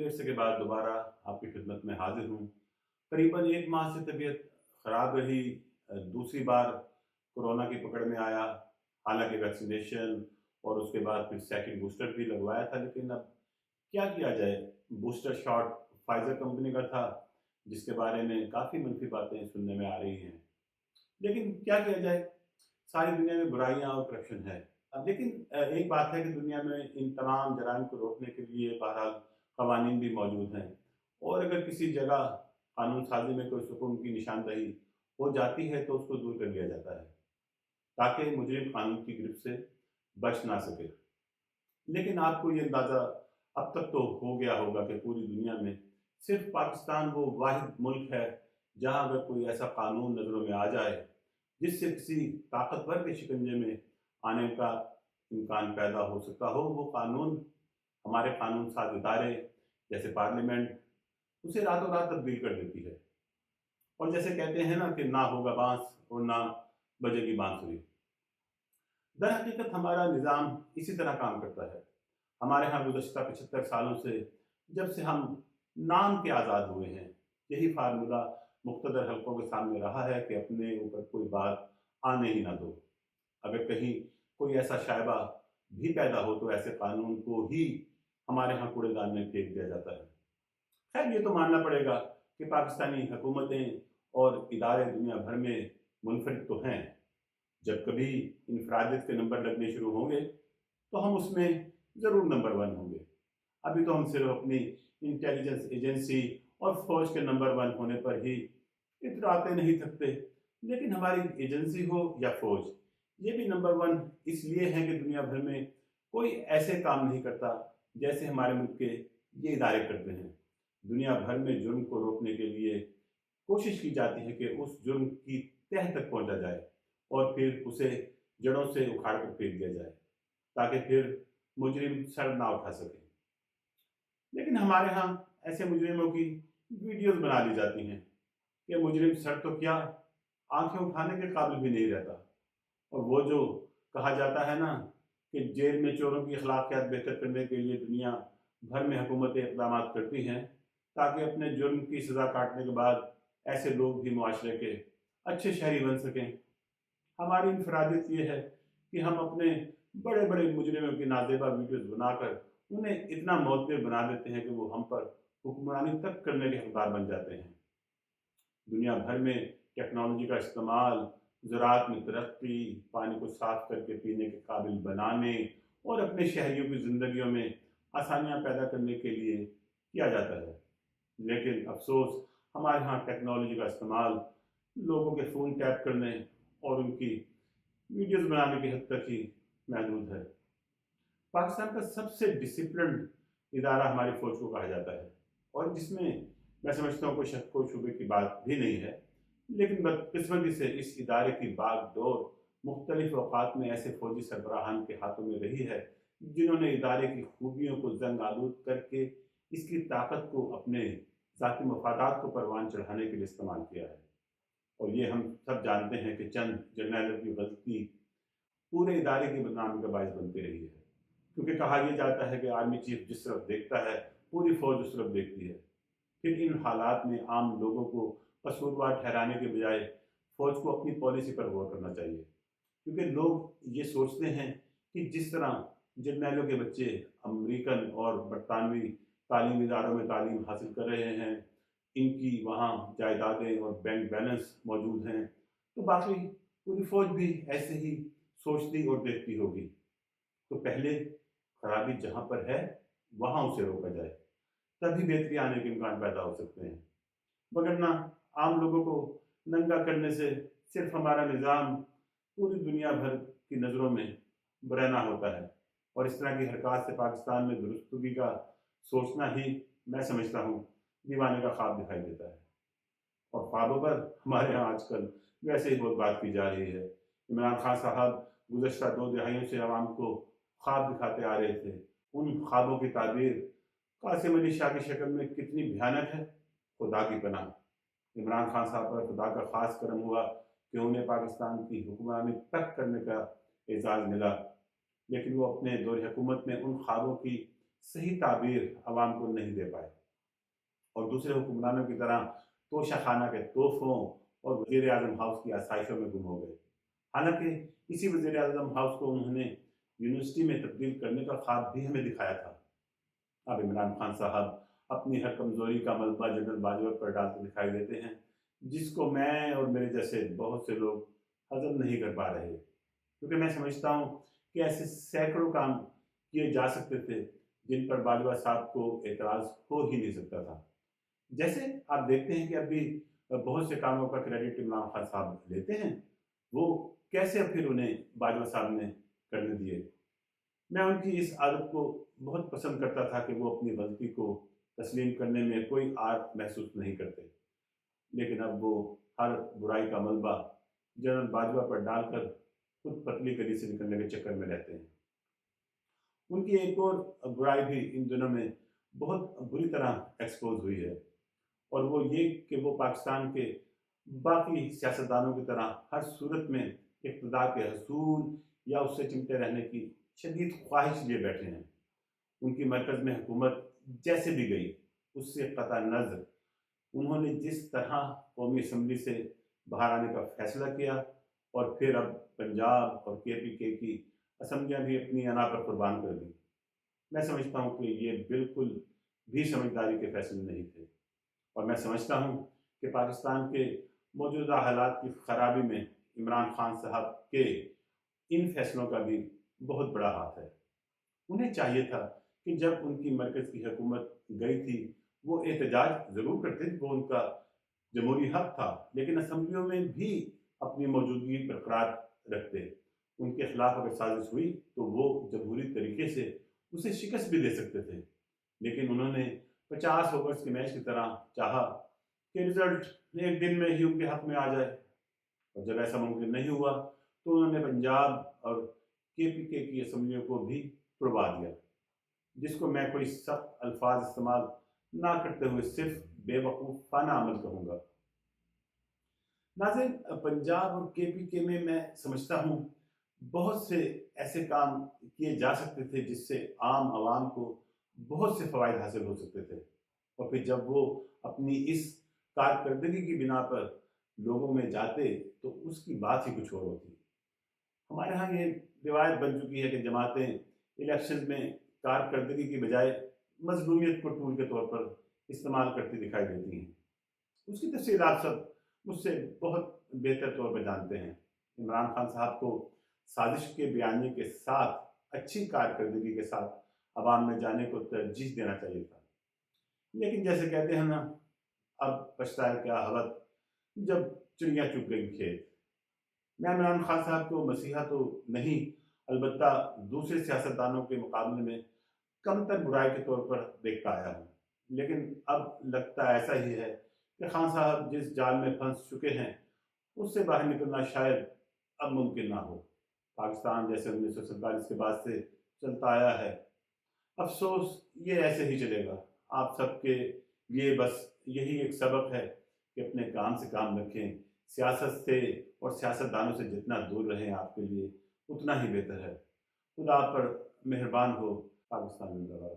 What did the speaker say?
عرصے کے बाद دوبارہ आपकी खिदमत में हाजिर हूँ। करीबन 1 माह से तबीयत ख़राब रही। दूसरी बार कोरोना की पकड़ में आया। हालांकि वैक्सीनेशन और उसके बाद फिर सेकंड बूस्टर भी लगवाया था, लेकिन अब क्या किया जाए। बूस्टर शॉट फाइजर कंपनी का था, जिसके बारे में काफ़ी मनफी बातें सुनने में आ रही हैं। लेकिन क्या किया जाए, सारी दुनिया में बुराइयां और करप्शन है। अब लेकिन एक बात है कि दुनिया में इन तमाम जराइम को रोकने के लिए बहरहाल कवानीन भी मौजूद हैं, और अगर किसी जगह कानून साजी में कोई सुकून की निशानदही हो जाती है तो उसको दूर कर लिया जाता है, ताकि मुजरिम कानून की गिरफ्त से बच ना सके। लेकिन आपको ये अंदाज़ा अब तक तो हो गया होगा कि पूरी दुनिया में सिर्फ पाकिस्तान वो वाहिद मुल्क है जहां अगर कोई ऐसा कानून नज़रों में आ जाए जिससे किसी ताकतवर के शिकंजे में आने का इम्कान पैदा हो सकता हो, वो कानून हमारे कानून साज इदारे जैसे पार्लियामेंट उसे रातों रात तब्दील कर देती है। और जैसे कहते हैं ना कि ना होगा बांस और ना बजेगी बांसुरी। दर हकीकत हमारा निज़ाम इसी तरह काम करता है। हमारे यहाँ गुज़श्ता 75 सालों से, जब से हम नाम के आज़ाद हुए हैं, यही फार्मूला मुख्तदर हलकों के सामने रहा है कि अपने ऊपर कोई बात आने ही ना दो। अगर कहीं कोई ऐसा शायबा भी पैदा हो तो ऐसे कानून को ही हमारे यहाँ कूड़ेदान में फेंक दिया जाता है। खैर, ये तो मानना पड़ेगा कि पाकिस्तानी हुकूमतें और इदारे दुनिया भर में मुनफरिद तो हैं। जब कभी इनफरादियत के नंबर लगने शुरू होंगे तो हम उसमें ज़रूर नंबर 1 होंगे। अभी तो हम सिर्फ अपनी इंटेलिजेंस एजेंसी और फौज के नंबर 1 होने पर ही इतराते नहीं थकते, लेकिन हमारी एजेंसी हो या फौज, ये भी नंबर 1 इसलिए है कि दुनिया भर में कोई ऐसे काम नहीं करता जैसे हमारे मुल्क के ये इदारे करते हैं। दुनिया भर में जुर्म को रोकने के लिए कोशिश की जाती है कि उस जुर्म की तह तक पहुंचा जाए और फिर उसे जड़ों से उखाड़ कर फेंक दिया जाए, ताकि फिर मुजरिम सर ना उठा सके। लेकिन हमारे यहाँ ऐसे मुजरिमों की वीडियोस बना ली जाती हैं कि मुजरिम सर तो क्या, आंखें उठाने के काबिल भी नहीं रहता। और वो जो कहा जाता है ना कि जेल में चोरों की अखलाकियात बेहतर करने के लिए दुनिया भर में हुकूमतें इक़दाम करती हैं, ताकि अपने जुर्म की सज़ा काटने के बाद ऐसे लोग भी मुआशरे के अच्छे शहरी बन सकें। हमारी इनफरादियत ये है कि हम अपने बड़े बड़े मुजरिमों की नाजेबा वीडियोस बनाकर उन्हें इतना मौतब बना देते हैं कि वो हम पर हुक्मरानी तक करने के हकदार बन जाते हैं। दुनिया भर में टेक्नोलॉजी का इस्तेमाल ज़राअत में तरक्की, पानी को साफ करके पीने के काबिल बनाने और अपने शहरियों की ज़िंदगियों में आसानियाँ पैदा करने के लिए किया जाता है। लेकिन अफसोस, हमारे यहाँ टेक्नोलॉजी का इस्तेमाल लोगों के फ़ोन टैप करने और उनकी वीडियोस बनाने की हद तक ही महदूद है। पाकिस्तान का सबसे डिसिप्लिन्ड इदारा हमारी फ़ौज को कहा जाता है, और जिसमें मैं समझता हूँ कोई शक व शुबे की बात भी नहीं है। लेकिन बदकिस्मती से इस इदारे की बागडोर मुख्तलिफ औकात में ऐसे फौजी सरबराहान के हाथों में रही है, जिन्होंने इदारे की खूबियों को जंग आलूद करके इसकी ताकत को अपने ज़ाती मफादात को परवान चढ़ाने के लिए इस्तेमाल किया है। और ये हम सब जानते हैं कि चंद जर्नैलों की गलती पूरे इदारे की बदनामी का बायस बनती रही है, क्योंकि कहा यह जाता है कि आर्मी चीफ जिस तरफ देखता है पूरी फौज उस तरफ देखती है। फिर इन हालात में आम लोगों को कसूरवार ठहराने के बजाय फौज को अपनी पॉलिसी पर गौर करना चाहिए, क्योंकि लोग ये सोचते हैं कि जिस तरह जर्नैलों के बच्चे अमेरिकन और बरतानवी तालीमी इदारों में तालीम हासिल कर रहे हैं, इनकी वहाँ जायदादें और बैंक बैलेंस मौजूद हैं, तो बाकी पूरी फौज भी ऐसे ही सोचती और देखती होगी। तो पहले खराबी जहाँ पर है वहाँ उसे रोका जाए, तभी बेहतरी आने के इम्कान पैदा हो सकते हैं। वगरना आम लोगों को नंगा करने से सिर्फ हमारा निज़ाम पूरी दुनिया भर की नज़रों में बरहना होता है, और इस तरह की हरकत से पाकिस्तान में दुरुस्तगी का सोचना ही, मैं समझता हूँ, दीवाने का ख्वाब दिखाई देता है। और ख्वाबों पर हमारे यहाँ आजकल वैसे ही बहुत बात की जा रही है। इमरान खान साहब गुज़श्ता 2 दहाइयों से आवाम को ख्वाब दिखाते आ रहे थे। उन ख्वाबों की ताबीर कासिम अली शाह की शक्ल में कितनी भयानक है, खुदा की पनाह। इमरान खान साहब पर खुदा का खास करम हुआ कि उन्हें पाकिस्तान की हुक्मरानी तक करने का एजाज़ मिला, लेकिन वो अपने दौर हुकूमत में उन ख्वाबों की सही ताबीर आवाम को नहीं दे पाए। اور دوسرے حکمرانوں کی طرح توشہ خانہ کے تحفوں اور وزیر اعظم ہاؤس کی آسائشوں میں گم ہو گئے۔ حالانکہ اسی وزیر اعظم ہاؤس کو انہوں نے یونیورسٹی میں تبدیل کرنے کا خواب بھی ہمیں دکھایا تھا۔ اب عمران خان صاحب اپنی ہر کمزوری کا ملبہ جنرل باجوہ پر ڈالتے دکھائی دیتے ہیں، جس کو میں اور میرے جیسے بہت سے لوگ ہضم نہیں کر پا رہے، کیونکہ میں سمجھتا ہوں کہ ایسے سینکڑوں کام کیے جا سکتے تھے جن پر باجوہ صاحب کو اعتراض ہو ہی نہیں سکتا تھا۔ جیسے آپ دیکھتے ہیں کہ ابھی بہت سے کاموں کا کریڈٹ عمران خان صاحب لیتے ہیں، وہ کیسے پھر انہیں باجوہ صاحب نے کرنے دیے۔ میں ان کی اس عادت کو بہت پسند کرتا تھا کہ وہ اپنی غلطی کو تسلیم کرنے میں کوئی آر محسوس نہیں کرتے، لیکن اب وہ ہر برائی کا ملبہ جنرل باجوہ پر ڈال کر خود پتلی گلی سے نکلنے کے چکر میں رہتے ہیں۔ ان کی ایک اور برائی بھی ان دنوں میں بہت بری طرح ایکسپوز ہوئی ہے، اور وہ یہ کہ وہ پاکستان کے باقی سیاستدانوں کی طرح ہر صورت میں اقتدار کے حصول یا اس سے چمٹے رہنے کی شدید خواہش لیے بیٹھے ہیں۔ ان کی مرکز میں حکومت جیسے بھی گئی، اس سے قطع نظر انہوں نے جس طرح قومی اسمبلی سے باہر آنے کا فیصلہ کیا، اور پھر اب پنجاب اور KPK کی اسمبلیاں بھی اپنی انا پر قربان کر دیں، میں سمجھتا ہوں کہ یہ بالکل بھی سمجھداری کے فیصلے نہیں تھے، اور میں سمجھتا ہوں کہ پاکستان کے موجودہ حالات کی خرابی میں عمران خان صاحب کے ان فیصلوں کا بھی بہت بڑا ہاتھ ہے۔ انہیں چاہیے تھا کہ جب ان کی مرکز کی حکومت گئی تھی وہ احتجاج ضرور کرتے، وہ ان کا جمہوری حق تھا، لیکن اسمبلیوں میں بھی اپنی موجودگی برقرار رکھتے۔ ان کے خلاف اگر سازش ہوئی تو وہ جمہوری طریقے سے اسے شکست بھی دے سکتے تھے، لیکن انہوں نے 50 اوورز کے میچ کی طرح چاہا کہ رزلٹ ایک دن میں ہی ان کے حق میں آ جائے، اور جب ایسا ممکن نہیں ہوا تو انہوں نے پنجاب اور KPK کی اسمبلیوں کو بھی توڑوا دیا، جس کو میں کوئی سخت الفاظ استعمال نہ کرتے ہوئے صرف بے وقوفانہ عمل کہوں گا۔ ناظرین، پنجاب اور KPK میں سمجھتا ہوں بہت سے ایسے کام کیے جا سکتے تھے جس سے عام عوام کو بہت سے فوائد حاصل ہو سکتے تھے، اور پھر جب وہ اپنی اس کارکردگی کی بنا پر لوگوں میں جاتے تو اس کی بات ہی کچھ اور ہوتی۔ ہمارے ہاں یہ روایت بن چکی ہے کہ جماعتیں الیکشن میں کارکردگی کی بجائے مظلومیت کو ٹول کے طور پر استعمال کرتی دکھائی دیتی ہیں۔ اس کی تفصیل آپ سب مجھ سے بہت بہتر طور پر جانتے ہیں۔ عمران خان صاحب کو سازش کے بیانیے کے ساتھ اچھی کارکردگی کے ساتھ عوام میں جانے کو ترجیح دینا چاہیے تھا، لیکن جیسے کہتے ہیں نا، اب پچھتائے کیا حوت جب چڑیاں چگ گئی کھیت۔ میں عمران خان صاحب کو مسیحا تو نہیں، البتہ دوسرے سیاستدانوں کے مقابلے میں کم تر برائی کے طور پر دیکھتا آیا ہوں، لیکن اب لگتا ایسا ہی ہے کہ خان صاحب جس جال میں پھنس چکے ہیں اس سے باہر نکلنا شاید اب ممکن نہ ہو۔ پاکستان جیسے 1947 کے بعد سے چلتا آیا ہے، افسوس یہ ایسے ہی چلے گا۔ آپ سب کے لیے بس یہی ایک سبق ہے کہ اپنے کام سے کام رکھیں، سیاست سے اور سیاستدانوں سے جتنا دور رہیں آپ کے لیے اتنا ہی بہتر ہے۔ خدا آپ پر مہربان ہو۔ پاکستان زندہ باد۔